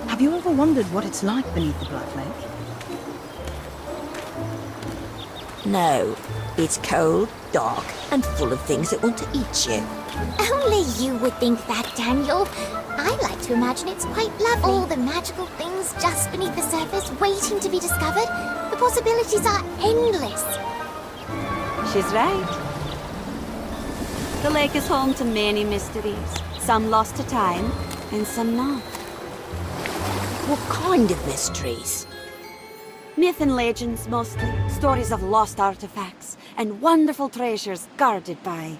Have you ever wondered what it's like beneath the Black Lake? No. It's cold, dark, and full of things that want to eat you. Only you would think that, Daniel. I like to imagine it's quite lovely. All the magical things just beneath the surface waiting to be discovered. The possibilities are endless. She's right. The lake is home to many mysteries. Some lost to time, and some not. What kind of mysteries? Myth and legends, mostly. Stories of lost artifacts, and wonderful treasures guarded by...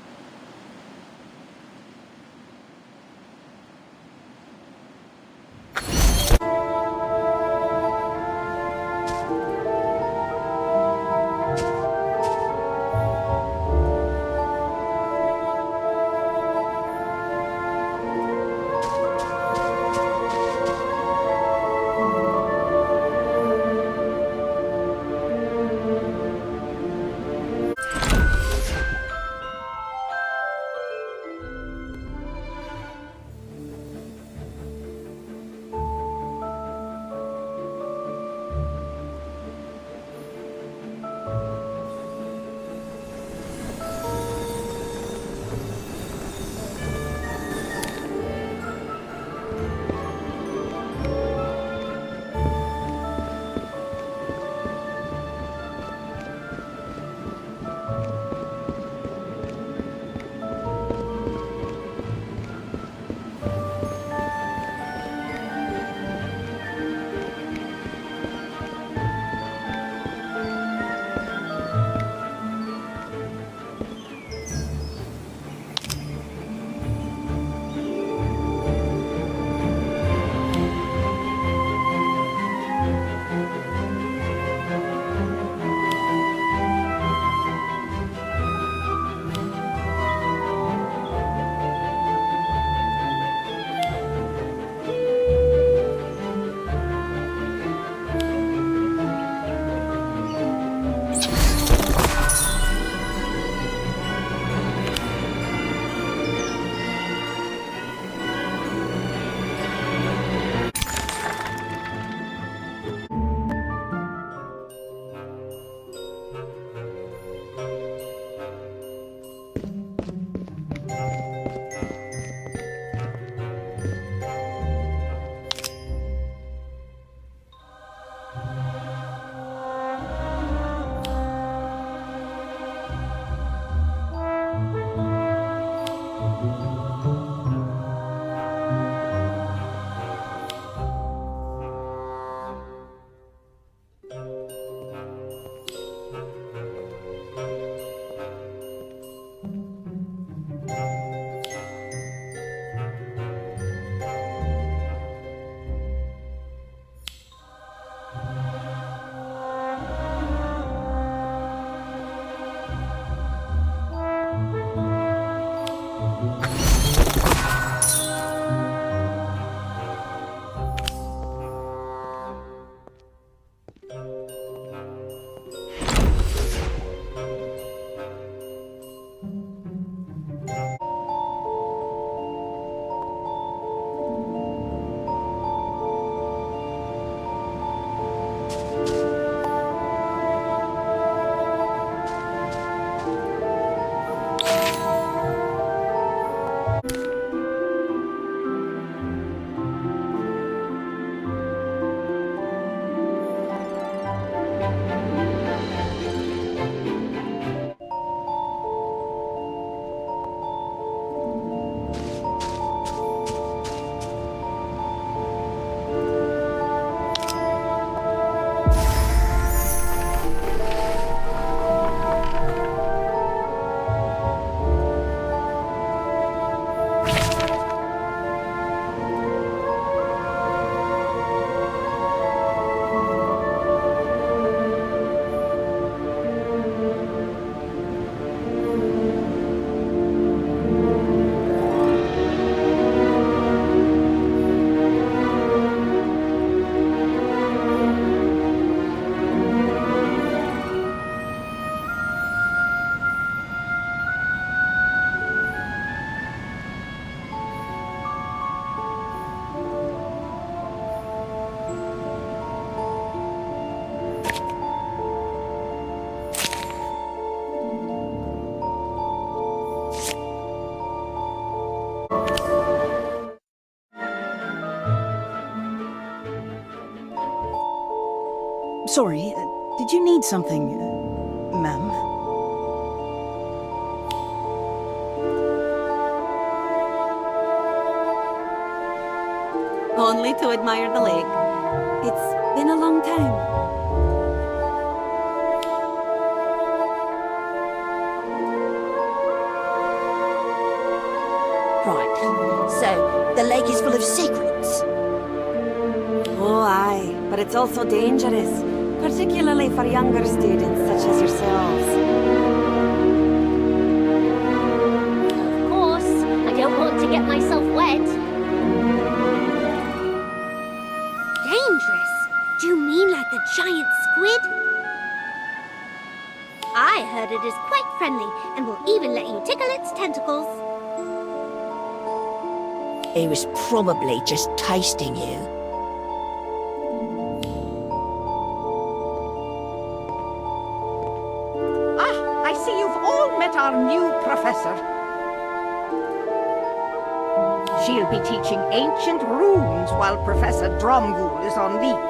Sorry, did you need something, ma'am? Only to admire the lake. It's been a long time. Right, so the lake is full of secrets. Oh, aye, but it's also dangerous, particularly for younger students such as yourselves. Of course, I don't want to get myself wet. Dangerous? Do you mean like the giant squid? I heard it is quite friendly and will even let you tickle its tentacles. He was probably just tasting you. Ah, I see you've all met our new professor. She'll be teaching ancient runes while Professor Dromgoole is on leave.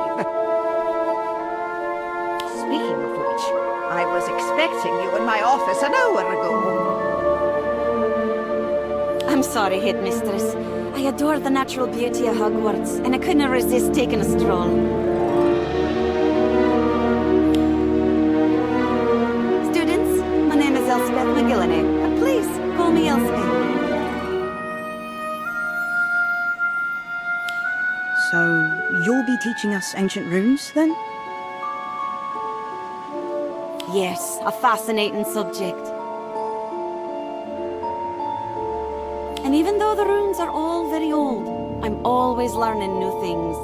Speaking of which, I was expecting you in my office an hour ago. I'm sorry, Headmistress. I adore the natural beauty of Hogwarts, and I couldn't resist taking a stroll. Students, my name is Elspeth McGillany, but please call me Elspeth. So, you'll be teaching us ancient runes, then? Yes, a fascinating subject. And even though the runes are all very old, I'm always learning new things.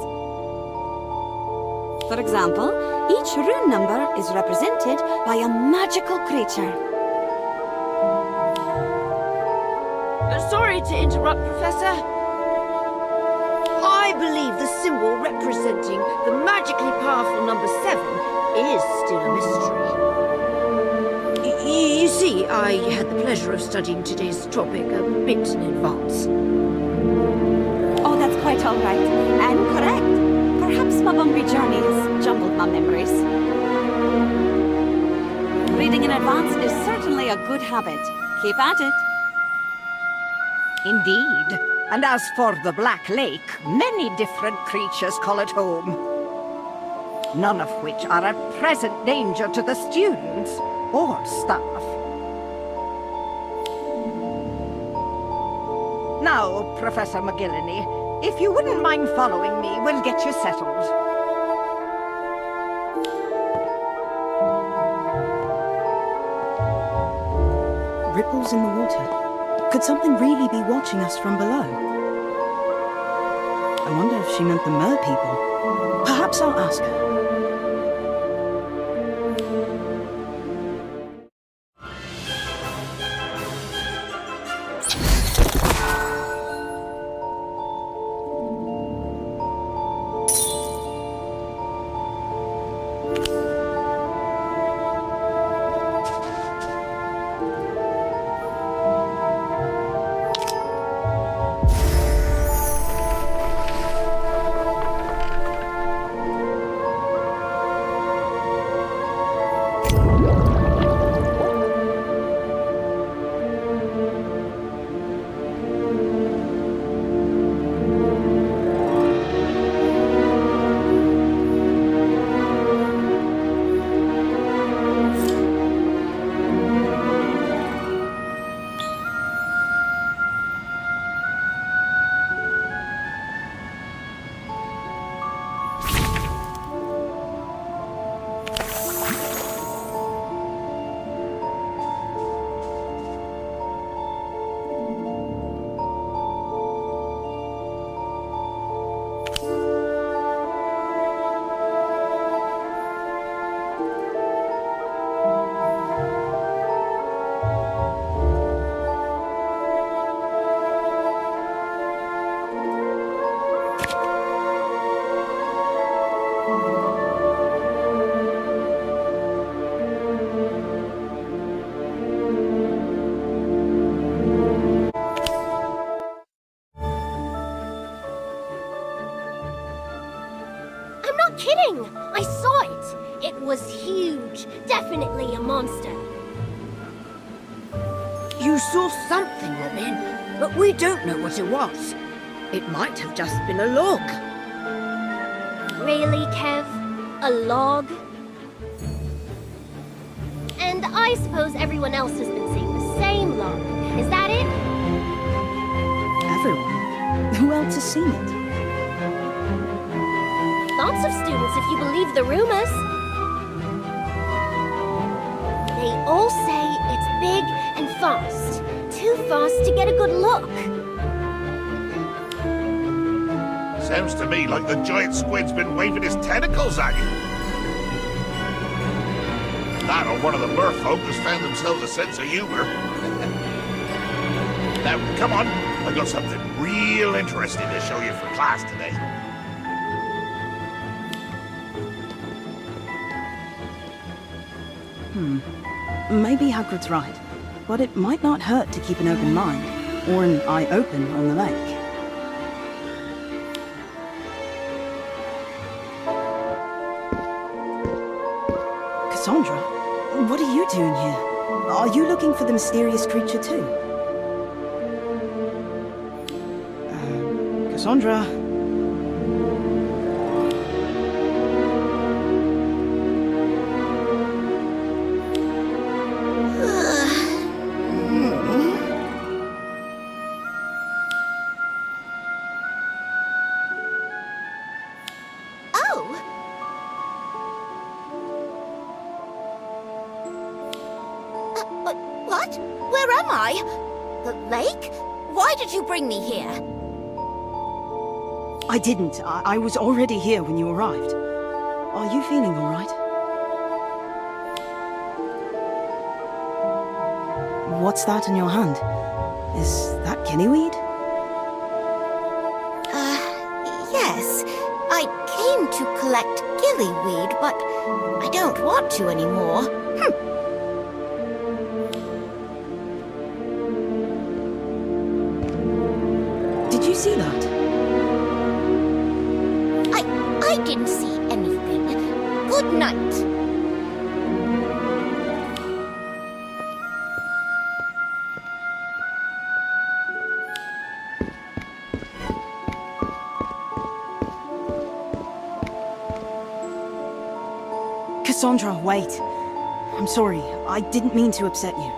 For example, each rune number is represented by a magical creature. Sorry to interrupt, Professor. I believe the symbol representing the magically powerful number 7 is still a mystery. You see, I had the pleasure of studying today's topic a bit in advance. Oh, that's quite all right. And correct. Perhaps my bumpy journey has jumbled my memories. Reading in advance is certainly a good habit. Keep at it. Indeed. And as for the Black Lake, many different creatures call it home. None of which are a present danger to the students or staff. Now, Professor McGillany, if you wouldn't mind following me, we'll get you settled. Ripples in the water. Could something really be watching us from below? I wonder if she meant the mer people. Perhaps I'll ask her. huge. Definitely a monster. You saw something, Robin, but we don't know what it was. It might have just been a log. Really, Kev? A log? And I suppose everyone else has been seeing the same log. Is that it? Everyone? Who else has seen it? Lots of students, if you believe the rumors. They all say it's big and fast. Too fast to get a good look. Sounds to me like the giant squid's been waving his tentacles at you. That or one of the merfolk has found themselves a sense of humor. Now, come on. I've got something real interesting to show you for class today. Maybe Hagrid's right, but it might not hurt to keep an open mind, or an eye open on the lake. Cassandra, what are you doing here? Are you looking for the mysterious creature too? Cassandra? What? Where am I? The lake? Why did you bring me here? I didn't. I was already here when you arrived. Are you feeling all right? What's that in your hand? Is that gillyweed? Yes. I came to collect gillyweed, but I don't want to anymore. Did you see that? I didn't see anything. Good night. Cassandra, wait. I'm sorry. I didn't mean to upset you.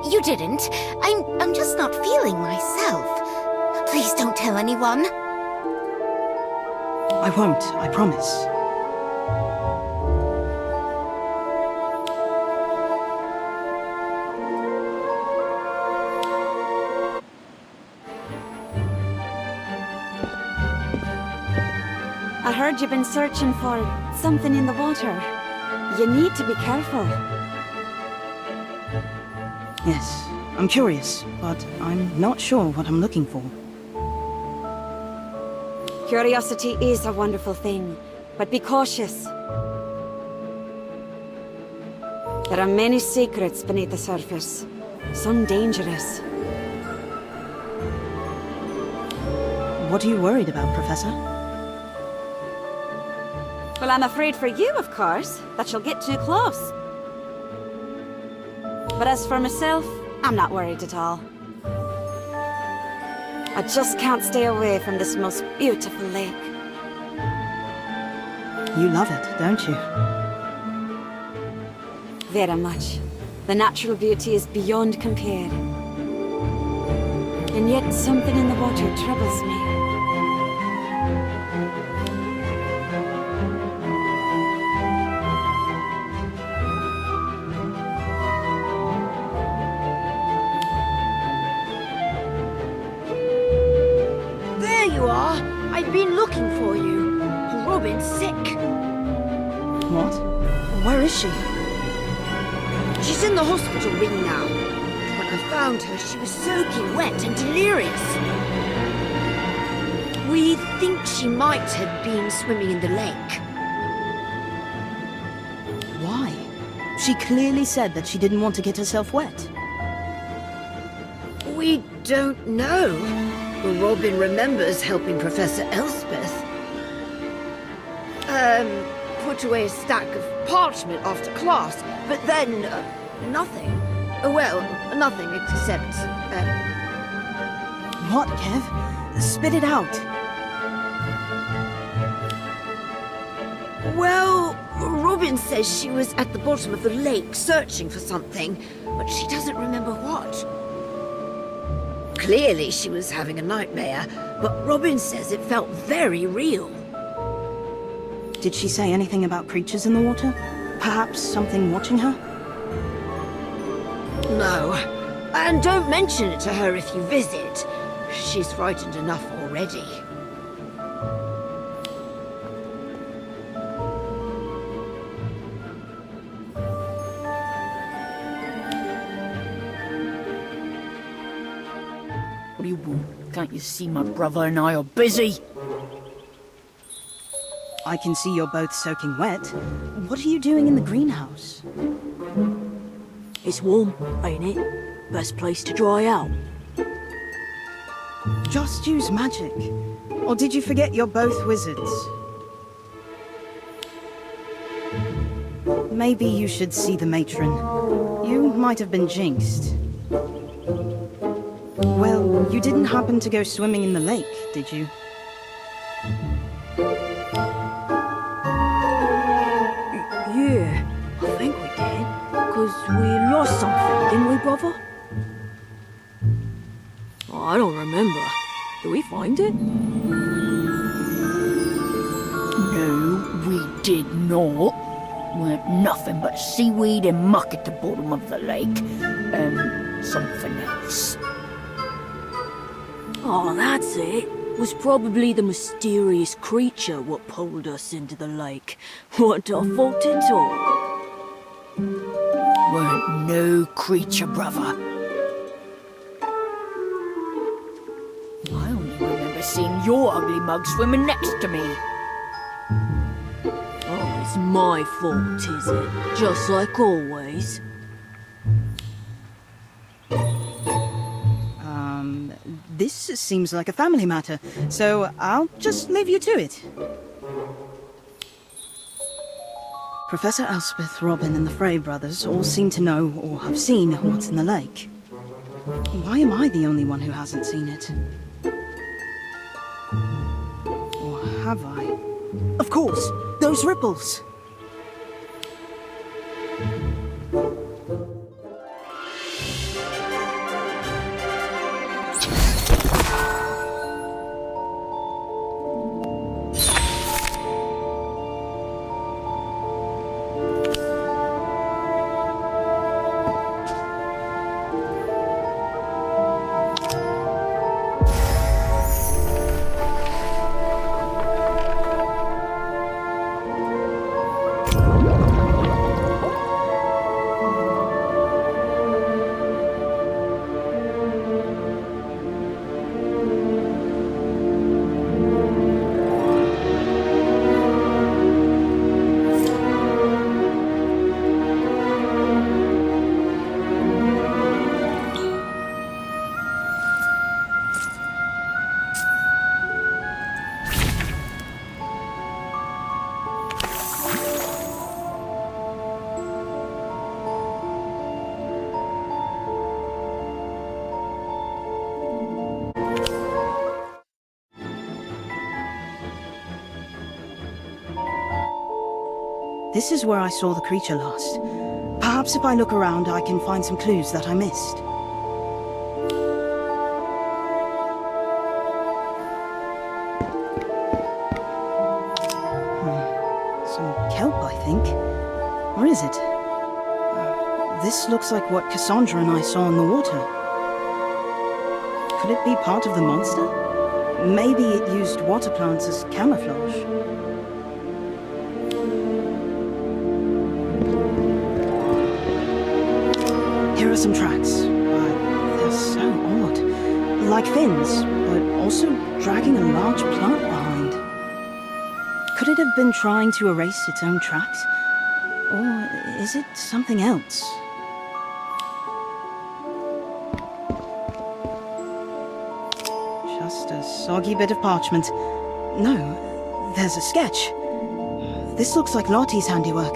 You didn't. I'm just not feeling myself. Please don't tell anyone. I won't, I promise. I heard you've been searching for something in the water. You need to be careful. Yes, I'm curious, but I'm not sure what I'm looking for. Curiosity is a wonderful thing, but be cautious. There are many secrets beneath the surface, some dangerous. What are you worried about, Professor? Well, I'm afraid for you, of course, that you'll get too close. But as for myself, I'm not worried at all. I just can't stay away from this most beautiful lake. You love it, don't you? Very much. The natural beauty is beyond compare. And yet something in the water troubles me. I've been looking for you. Robin's sick. What? Where is she? She's in the hospital wing now. When I found her, she was soaking wet and delirious. We think she might have been swimming in the lake. Why? She clearly said that she didn't want to get herself wet. We don't know. Well, Robin remembers helping Professor Elspeth. put away a stack of parchment after class, but then, nothing. Well, nothing except, What, Kev? Spit it out. Well, Robin says she was at the bottom of the lake searching for something, but she doesn't remember what. Clearly she was having a nightmare, but Robin says it felt very real. Did she say anything about creatures in the water? Perhaps something watching her? No. And don't mention it to her if you visit. She's frightened enough already. What do you want? Can't you see my brother and I are busy? I can see you're both soaking wet. What are you doing in the greenhouse? It's warm, ain't it? Best place to dry out. Just use magic. Or did you forget you're both wizards? Maybe you should see the matron. You might have been jinxed. Well, you didn't happen to go swimming in the lake, did you? Yeah, I think we did. 'Cause we lost something, didn't we, brother? Oh, I don't remember. Did we find it? No, we did not. Weren't nothing but seaweed and muck at the bottom of the lake. Something else. Oh, that's it. Was probably the mysterious creature what pulled us into the lake. What our fault at all. Weren't no creature, brother. I only remember seeing your ugly mug swimming next to me. Oh, it's my fault, is it? Just like always. This seems like a family matter, so I'll just leave you to it. Professor Elspeth, Robin, and the Frey brothers all seem to know or have seen what's in the lake. Why am I the only one who hasn't seen it? Or have I? Of course! Those ripples! This is where I saw the creature last. Perhaps if I look around, I can find some clues that I missed. Some kelp, I think. Or is it? This looks like what Cassandra and I saw in the water. Could it be part of the monster? Maybe it used water plants as camouflage. Here are some tracks, but they're so odd. Like fins, but also dragging a large plant behind. Could it have been trying to erase its own tracks? Or is it something else? Just a soggy bit of parchment. No, there's a sketch. This looks like Lottie's handiwork.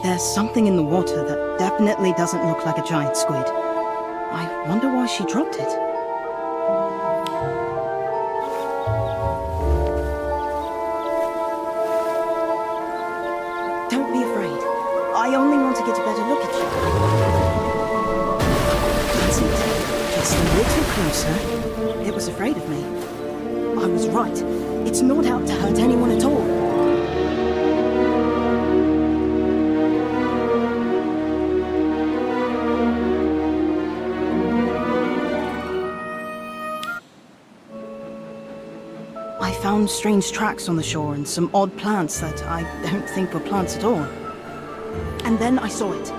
There's something in the water that definitely doesn't look like a giant squid. I wonder why she dropped it. Don't be afraid. I only want to get a better look at you. That's it. Just a little closer. It was afraid of me. I was right. It's not out to hurt anyone at all. I found strange tracks on the shore and some odd plants that I don't think were plants at all. And then I saw it.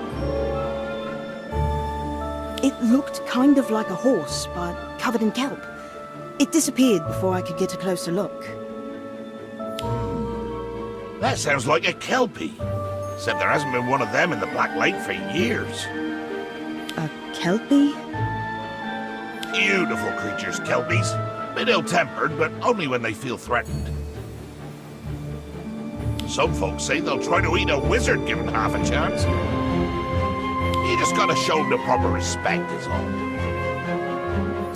It looked kind of like a horse, but covered in kelp. It disappeared before I could get a closer look. That sounds like a kelpie. Except there hasn't been one of them in the Black Lake for years. A kelpie? Beautiful creatures, kelpies. Bit ill-tempered, but only when they feel threatened. Some folks say they'll try to eat a wizard given half a chance. You just gotta show them the proper respect, is all.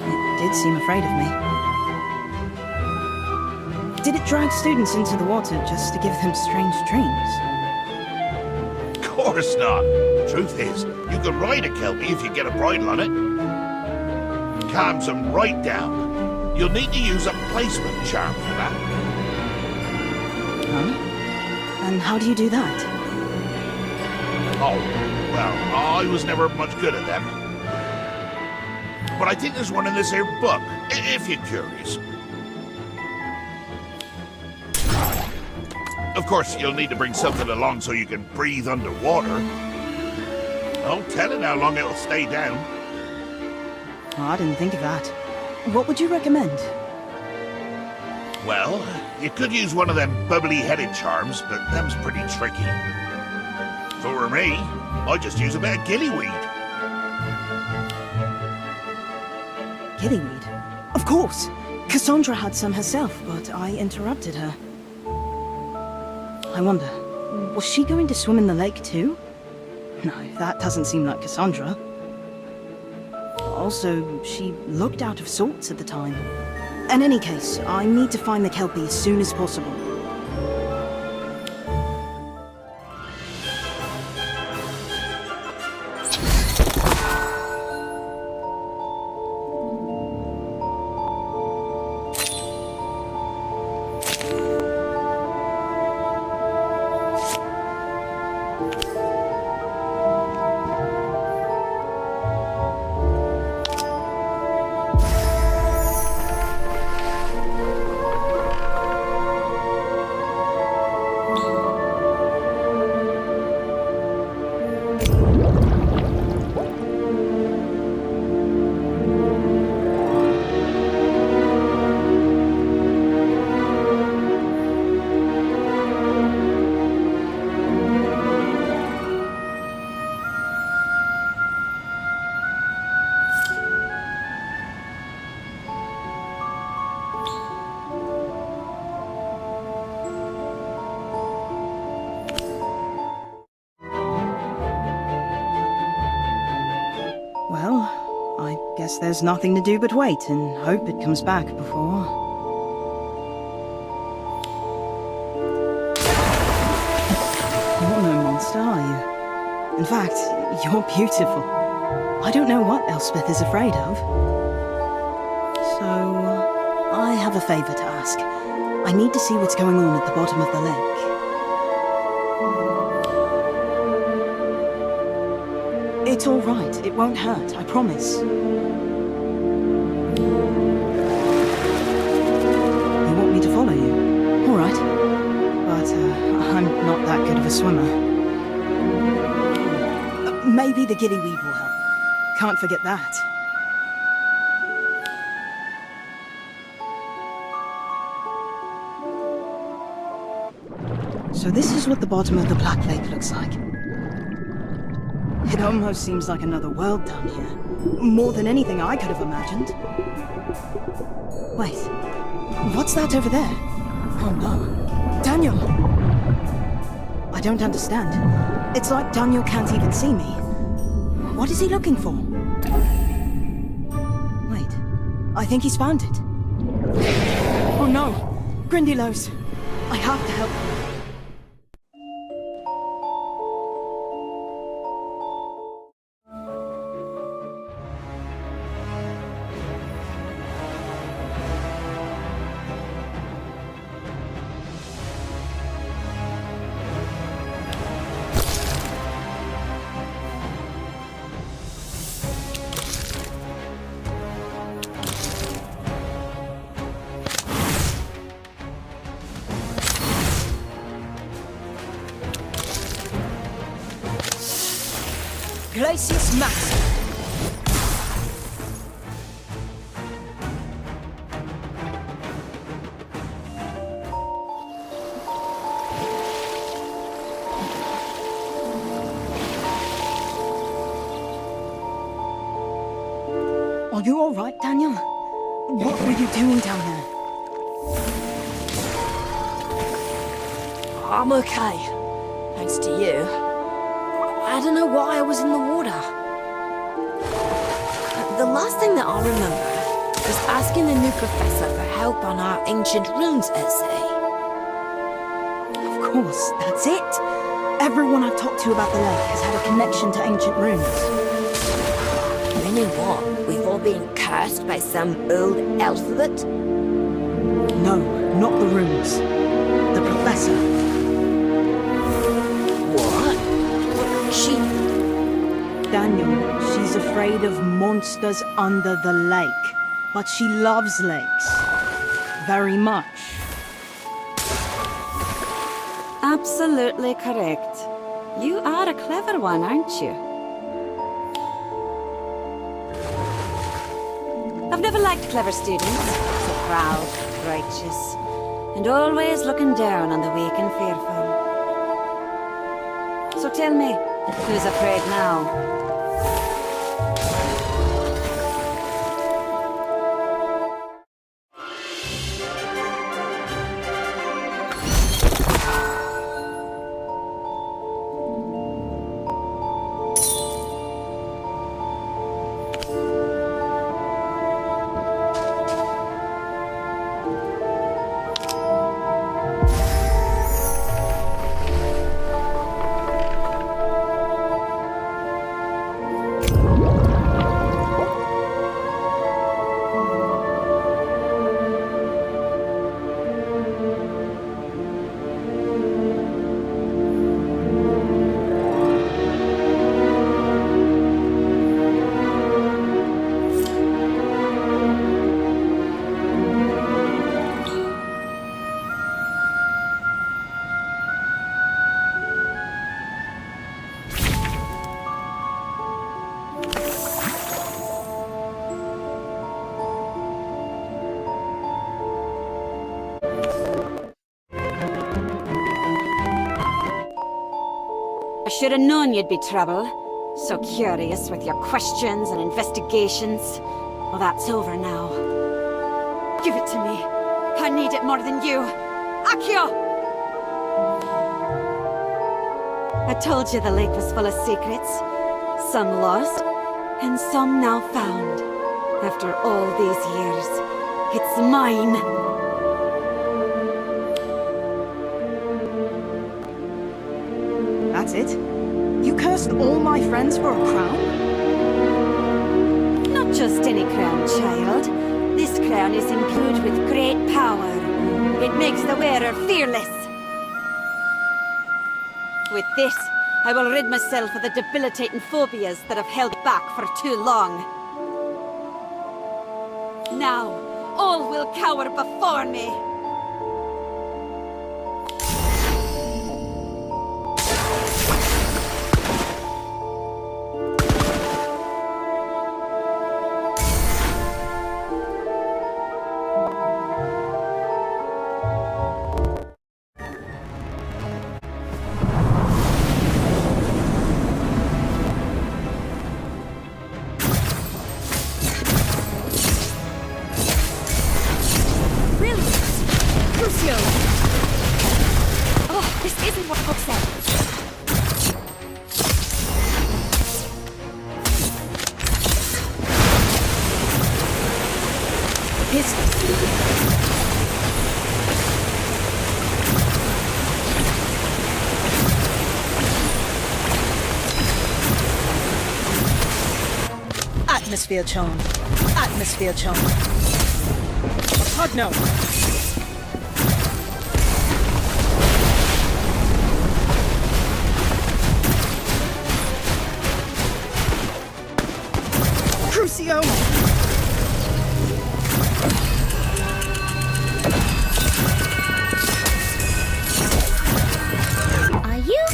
It did seem afraid of me. Did it drag students into the water just to give them strange dreams? Of course not. Truth is, you can ride a kelpie if you get a bridle on it. Calms them right down. You'll need to use a placement charm for that. Huh? And how do you do that? Oh, well, I was never much good at them. But I think there's one in this here book, if you're curious. Of course, you'll need to bring something along so you can breathe underwater. No telling how long it'll stay down. Oh, I didn't think of that. What would you recommend? Well, you could use one of them bubbly-headed charms, but them's pretty tricky. If it were me, I'd just use a bit of gillyweed. Gillyweed? Of course! Cassandra had some herself, but I interrupted her. I wonder, was she going to swim in the lake too? No, that doesn't seem like Cassandra. Also, she looked out of sorts at the time. In any case, I need to find the Kelpie as soon as possible. Well, I guess there's nothing to do but wait and hope it comes back before... You're no monster, are you? In fact, you're beautiful. I don't know what Elspeth is afraid of. So, I have a favor to ask. I need to see what's going on at the bottom of the lake. It's all right. It won't hurt. I promise. You want me to follow you? All right. But I'm not that good of a swimmer. Maybe the gillyweed will help. Can't forget that. So this is what the bottom of the Black Lake looks like. It almost seems like another world down here. More than anything I could have imagined. Wait, what's that over there? Oh no. Daniel! don't understand. It's like Daniel can't even see me. What is he looking for? Wait, I think he's found it. Oh no! Grindylows! I have to help him. Glacius Max! Are you alright, Daniel? What were you doing down there? I'm okay, thanks to you. I don't know why I was in the water. The last thing that I remember was asking the new professor for help on our ancient runes essay. Of course, that's it. Everyone I've talked to about the lake has had a connection to ancient runes. Meaning what? We've all been cursed by some old alphabet? No, not the runes. The professor. What? She... Daniel, she's afraid of monsters under the lake. But she loves lakes. Very much. Absolutely correct. You are a clever one, aren't you? I've never liked clever students. So proud, righteous, and always looking down on the weak and fearful. So tell me, who's afraid now? I should have known you'd be trouble. So curious with your questions and investigations. Well, that's over now. Give it to me. I need it more than you. Accio! I told you the lake was full of secrets. Some lost, and some now found. After all these years, it's mine. That's it? You cursed all my friends for a crown? Not just any crown, child. This crown is imbued with great power. It makes the wearer fearless. With this, I will rid myself of the debilitating phobias that have held back for too long. Now, all will cower before me. Atmosphere charm. Atmosphere charm. Pugno. Crucio. Are you?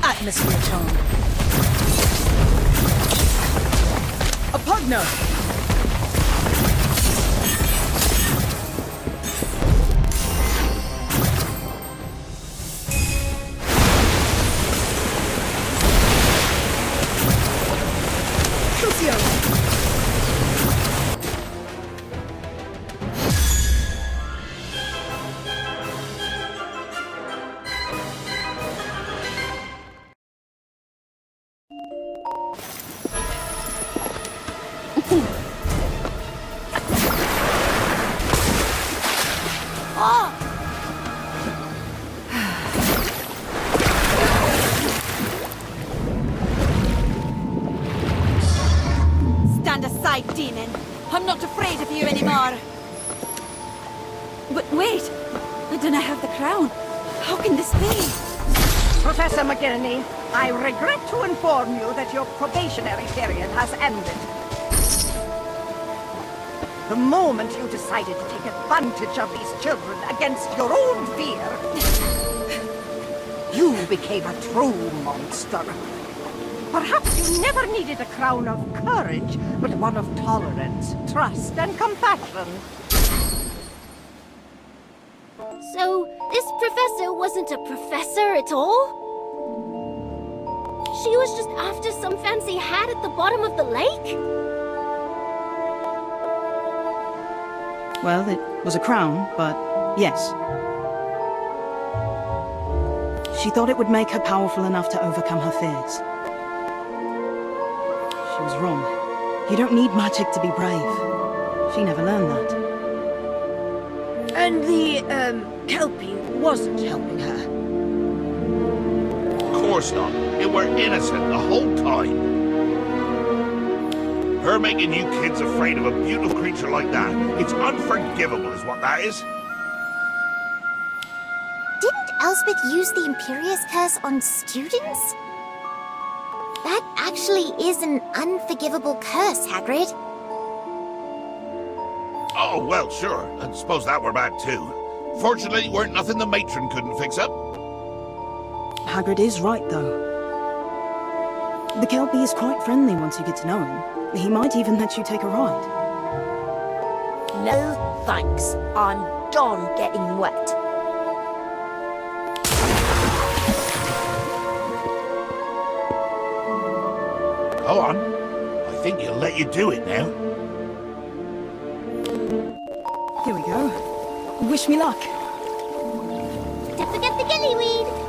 Atmosphere charm. A Pugno. Crucio. Stand aside, demon. I'm not afraid of you anymore. But wait, I don't have the crown. How can this be? Professor McGillney, I regret to inform you that your probationary period has ended. The moment you decided to take advantage of these children against your own fear, you became a true monster. Perhaps you never needed a crown of courage, but one of tolerance, trust, and compassion. So, this professor wasn't a professor at all? She was just after some fancy hat at the bottom of the lake? Well, it was a crown, but yes. She thought it would make her powerful enough to overcome her fears. She was wrong. You don't need magic to be brave. She never learned that. And the, Kelpie wasn't helping her. Of course not. You were innocent the whole time. Her making you kids afraid of a beautiful creature like that, it's unforgivable is what that is. Didn't Elspeth use the Imperious Curse on students? That actually is an unforgivable curse, Hagrid. Oh, well, sure. I suppose that were bad too. Fortunately, weren't nothing the matron couldn't fix up. Hagrid is right, though. The Kelpie is quite friendly once you get to know him. He might even let you take a ride. No thanks. I'm done getting wet. Go on. I think he'll let you do it now. Here we go. Wish me luck. Don't forget the gillyweed!